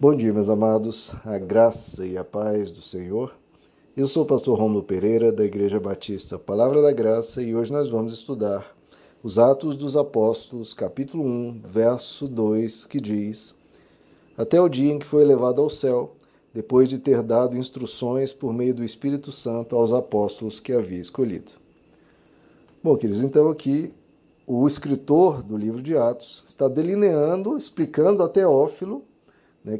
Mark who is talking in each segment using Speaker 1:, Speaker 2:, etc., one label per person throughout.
Speaker 1: Bom dia, meus amados, a graça e a paz do Senhor. Eu sou o pastor Rômulo Pereira, da Igreja Batista Palavra da Graça, e hoje nós vamos estudar os Atos dos Apóstolos, capítulo 1, verso 2, que diz: Até o dia em que foi elevado ao céu, depois de ter dado instruções por meio do Espírito Santo aos apóstolos que havia escolhido. Bom, queridos, então aqui o escritor do livro de Atos está delineando, explicando a Teófilo,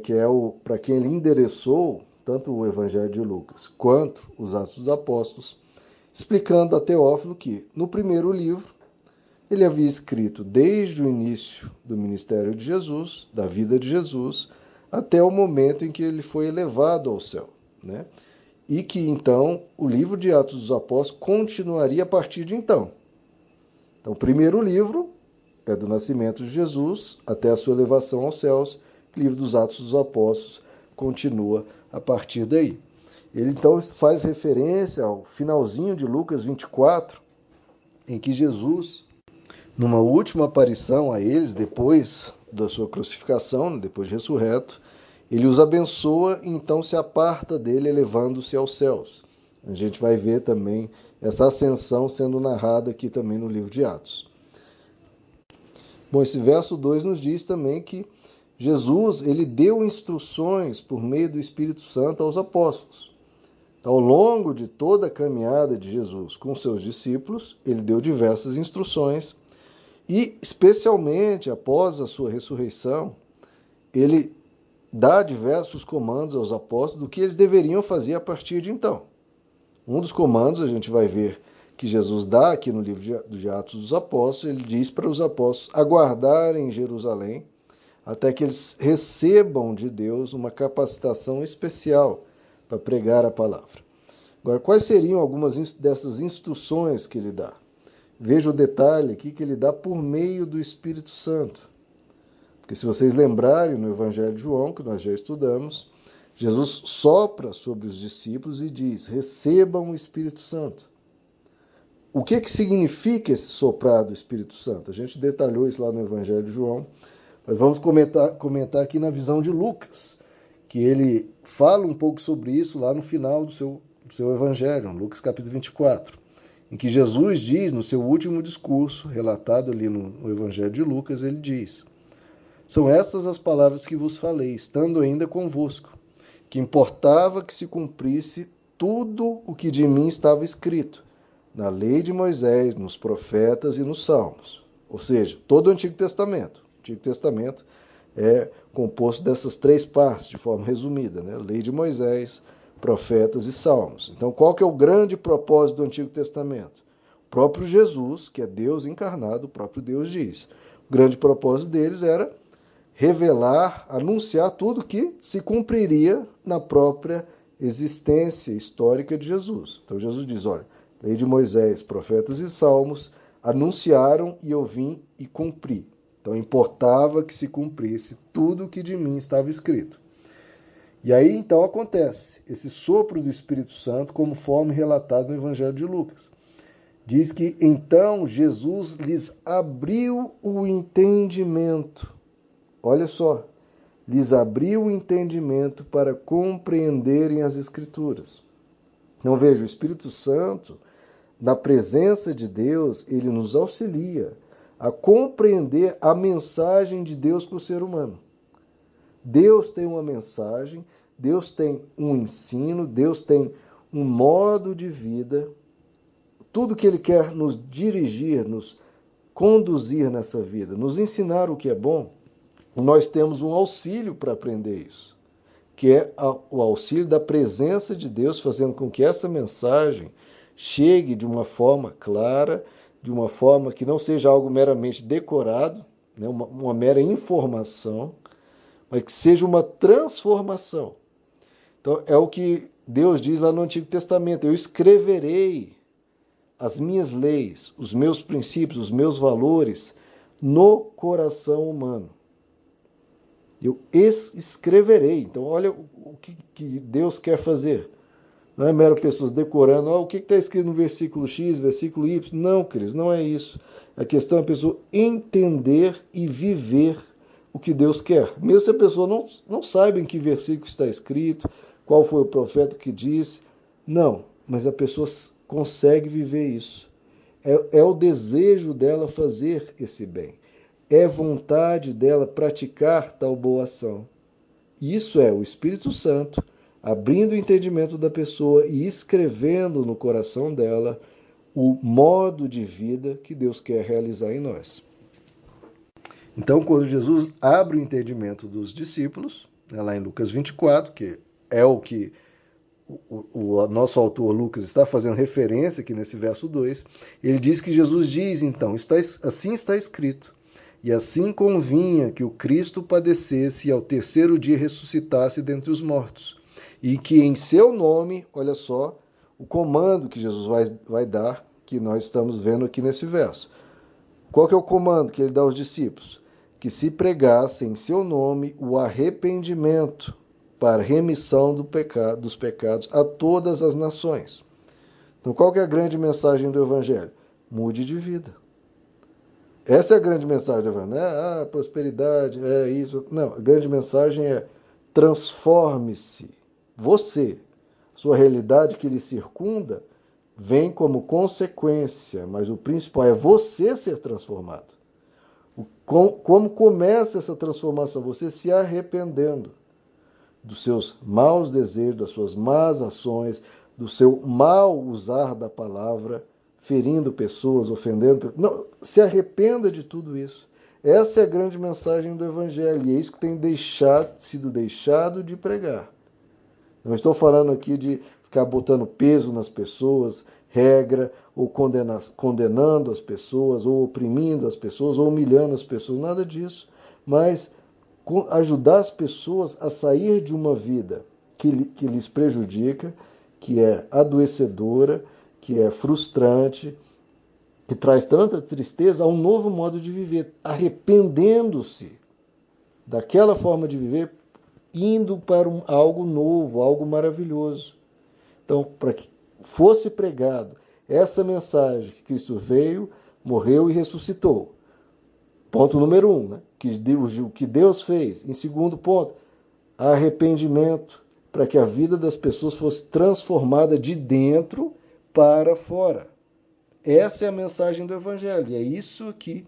Speaker 1: que é para quem ele endereçou tanto o Evangelho de Lucas quanto os Atos dos Apóstolos, explicando a Teófilo que, no primeiro livro, ele havia escrito desde o início do ministério de Jesus, da vida de Jesus, até o momento em que ele foi elevado ao céu, E que, então, o livro de Atos dos Apóstolos continuaria a partir de então. Então, o primeiro livro é do nascimento de Jesus até a sua elevação aos céus. O livro dos Atos dos Apóstolos continua a partir daí. Ele então faz referência ao finalzinho de Lucas 24, em que Jesus, numa última aparição a eles, depois da sua crucificação, depois de ressurreto, ele os abençoa e então se aparta dele, elevando-se aos céus. A gente vai ver também essa ascensão sendo narrada aqui também no livro de Atos. Bom, esse verso 2 nos diz também que Jesus, ele deu instruções por meio do Espírito Santo aos apóstolos. Ao longo de toda a caminhada de Jesus com seus discípulos, ele deu diversas instruções e, especialmente após a sua ressurreição, ele dá diversos comandos aos apóstolos do que eles deveriam fazer a partir de então. Um dos comandos a gente vai ver que Jesus dá aqui no livro de Atos dos Apóstolos, ele diz para os apóstolos aguardarem em Jerusalém até que eles recebam de Deus uma capacitação especial para pregar a palavra. Agora, quais seriam algumas dessas instruções que ele dá? Veja o detalhe aqui que ele dá por meio do Espírito Santo. Porque se vocês lembrarem no Evangelho de João, que nós já estudamos, Jesus sopra sobre os discípulos e diz: recebam o Espírito Santo. O que significa esse soprar do Espírito Santo? A gente detalhou isso lá no Evangelho de João. Mas vamos comentar aqui na visão de Lucas, que ele fala um pouco sobre isso lá no final do seu Evangelho, Lucas capítulo 24, em que Jesus diz, no seu último discurso, relatado ali no Evangelho de Lucas, ele diz: são estas as palavras que vos falei, estando ainda convosco, que importava que se cumprisse tudo o que de mim estava escrito, na lei de Moisés, nos profetas e nos salmos. Ou seja, todo o Antigo Testamento. O Antigo Testamento é composto dessas três partes, de forma resumida, Lei de Moisés, profetas e salmos. Então, qual que é o grande propósito do Antigo Testamento? O próprio Jesus, que é Deus encarnado, o próprio Deus diz. O grande propósito deles era revelar, anunciar tudo que se cumpriria na própria existência histórica de Jesus. Então, Jesus diz, olha, Lei de Moisés, profetas e salmos anunciaram e eu vim e cumpri. Então, importava que se cumprisse tudo o que de mim estava escrito. E aí, então, acontece esse sopro do Espírito Santo, conforme relatado no Evangelho de Lucas. Diz que, então, Jesus lhes abriu o entendimento. Olha só, lhes abriu o entendimento para compreenderem as Escrituras. Então, veja, o Espírito Santo, na presença de Deus, ele nos auxilia a compreender a mensagem de Deus para o ser humano. Deus tem uma mensagem, Deus tem um ensino, Deus tem um modo de vida. Tudo que Ele quer nos dirigir, nos conduzir nessa vida, nos ensinar o que é bom, nós temos um auxílio para aprender isso, que é o auxílio da presença de Deus, fazendo com que essa mensagem chegue de uma forma clara, de uma forma que não seja algo meramente decorado, uma mera informação, mas que seja uma transformação. Então, é o que Deus diz lá no Antigo Testamento: eu escreverei as minhas leis, os meus princípios, os meus valores no coração humano. Eu escreverei. Então, olha o que Deus quer fazer. Não é mero pessoas decorando, o que está escrito no versículo X, versículo Y. Não, queridos, não é isso. A questão é a pessoa entender e viver o que Deus quer. Mesmo se a pessoa não saiba em que versículo está escrito, qual foi o profeta que disse. Não, mas a pessoa consegue viver isso. É o desejo dela fazer esse bem. É vontade dela praticar tal boa ação. Isso é o Espírito Santo abrindo o entendimento da pessoa e escrevendo no coração dela o modo de vida que Deus quer realizar em nós. Então, quando Jesus abre o entendimento dos discípulos, lá em Lucas 24, que é o que o nosso autor Lucas está fazendo referência aqui nesse verso 2, ele diz que Jesus diz, então, assim está escrito, e assim convinha que o Cristo padecesse e ao terceiro dia ressuscitasse dentre os mortos, e que em seu nome, olha só, o comando que Jesus vai dar, que nós estamos vendo aqui nesse verso. Qual que é o comando que ele dá aos discípulos? Que se pregasse em seu nome o arrependimento para remissão dos pecados a todas as nações. Então, qual que é a grande mensagem do Evangelho? Mude de vida. Essa é a grande mensagem do Evangelho. Não é prosperidade, é isso. Não, a grande mensagem é transforme-se. Você, sua realidade que lhe circunda, vem como consequência, mas o principal é você ser transformado. Como começa essa transformação? Você se arrependendo dos seus maus desejos, das suas más ações, do seu mal usar da palavra, ferindo pessoas, ofendendo pessoas. Não, se arrependa de tudo isso. Essa é a grande mensagem do Evangelho e é isso que tem sido deixado de pregar. Não estou falando aqui de ficar botando peso nas pessoas, regra, ou condenando as pessoas, ou oprimindo as pessoas, ou humilhando as pessoas, nada disso. Mas ajudar as pessoas a sair de uma vida que lhes prejudica, que é adoecedora, que é frustrante, que traz tanta tristeza, a um novo modo de viver, arrependendo-se daquela forma de viver, indo para algo novo, algo maravilhoso. Então, para que fosse pregado essa mensagem que Cristo veio, morreu e ressuscitou. Ponto número 1, né? O que Deus fez. Em segundo ponto, arrependimento, para que a vida das pessoas fosse transformada de dentro para fora. Essa é a mensagem do Evangelho. E é isso aqui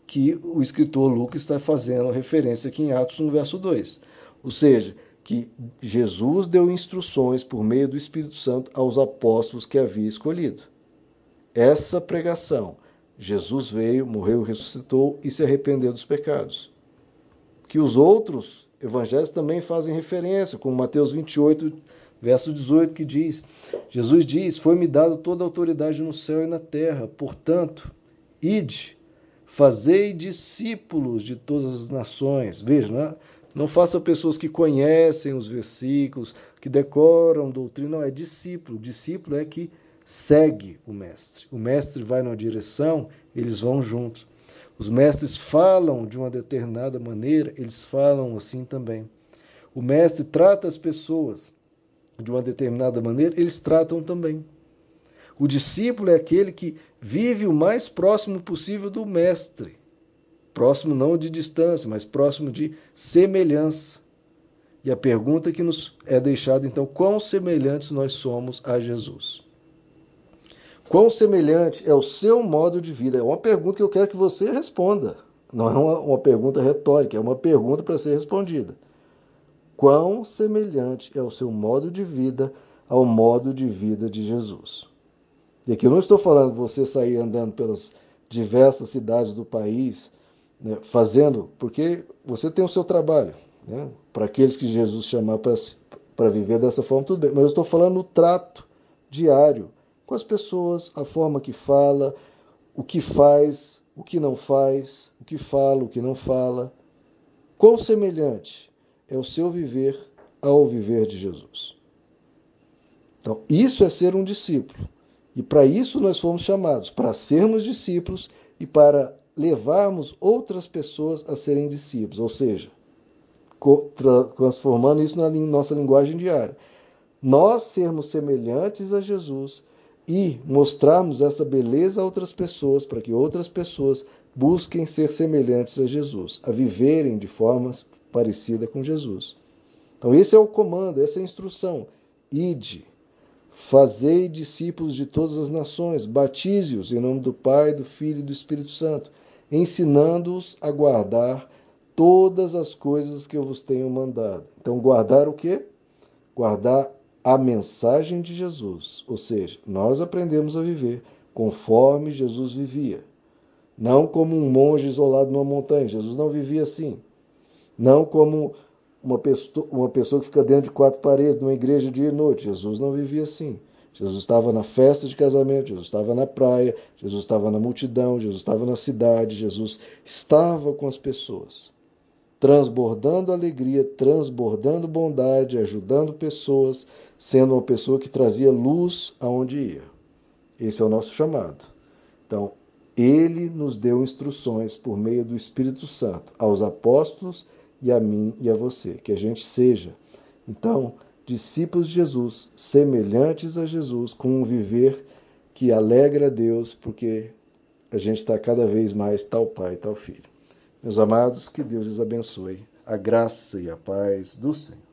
Speaker 1: que o escritor Lucas está fazendo referência aqui em Atos 1, verso 2. Ou seja, que Jesus deu instruções por meio do Espírito Santo aos apóstolos que havia escolhido. Essa pregação, Jesus veio, morreu, ressuscitou e se arrependeu dos pecados. Que os outros evangelhos também fazem referência, como Mateus 28, verso 18, que diz, Jesus diz, foi-me dado toda a autoridade no céu e na terra, portanto, ide, fazei discípulos de todas as nações. Veja, né? Não faça pessoas que conhecem os versículos, que decoram doutrina, não, é discípulo. Discípulo é que segue o mestre. O mestre vai numa direção, eles vão juntos. Os mestres falam de uma determinada maneira, eles falam assim também. O mestre trata as pessoas de uma determinada maneira, eles tratam também. O discípulo é aquele que vive o mais próximo possível do mestre. Próximo não de distância, mas próximo de semelhança. E a pergunta que nos é deixada, então, quão semelhantes nós somos a Jesus? Quão semelhante é o seu modo de vida? É uma pergunta que eu quero que você responda. Não é uma pergunta retórica, é uma pergunta para ser respondida. Quão semelhante é o seu modo de vida ao modo de vida de Jesus? E aqui eu não estou falando de você sair andando pelas diversas cidades do país, né, fazendo, porque você tem o seu trabalho, né, para aqueles que Jesus chamar para viver dessa forma, tudo bem. Mas eu estou falando no trato diário com as pessoas, a forma que fala, o que faz, o que não faz, o que fala, o que não fala. Quão semelhante é o seu viver ao viver de Jesus? Então, isso é ser um discípulo. E para isso nós fomos chamados, para sermos discípulos e para levarmos outras pessoas a serem discípulos, ou seja, transformando isso na nossa linguagem diária. Nós sermos semelhantes a Jesus e mostrarmos essa beleza a outras pessoas, para que outras pessoas busquem ser semelhantes a Jesus, a viverem de forma parecida com Jesus. Então esse é o comando, essa é a instrução. Ide, fazei discípulos de todas as nações, batize-os em nome do Pai, do Filho e do Espírito Santo, ensinando-os a guardar todas as coisas que eu vos tenho mandado. Então guardar o quê? Guardar a mensagem de Jesus, ou seja, nós aprendemos a viver conforme Jesus vivia. Não como um monge isolado numa montanha. Jesus não vivia assim. Não como uma pessoa que fica dentro de quatro paredes, numa igreja dia e noite. Jesus não vivia assim. Jesus estava na festa de casamento, Jesus estava na praia, Jesus estava na multidão, Jesus estava na cidade, Jesus estava com as pessoas. Transbordando alegria, transbordando bondade, ajudando pessoas, sendo uma pessoa que trazia luz aonde ia. Esse é o nosso chamado. Então, ele nos deu instruções por meio do Espírito Santo aos apóstolos e a mim e a você, que a gente seja, então, discípulos de Jesus, semelhantes a Jesus, com um viver que alegra a Deus, porque a gente está cada vez mais tal Pai, tal Filho. Meus amados, que Deus lhes abençoe. A graça e a paz do Senhor.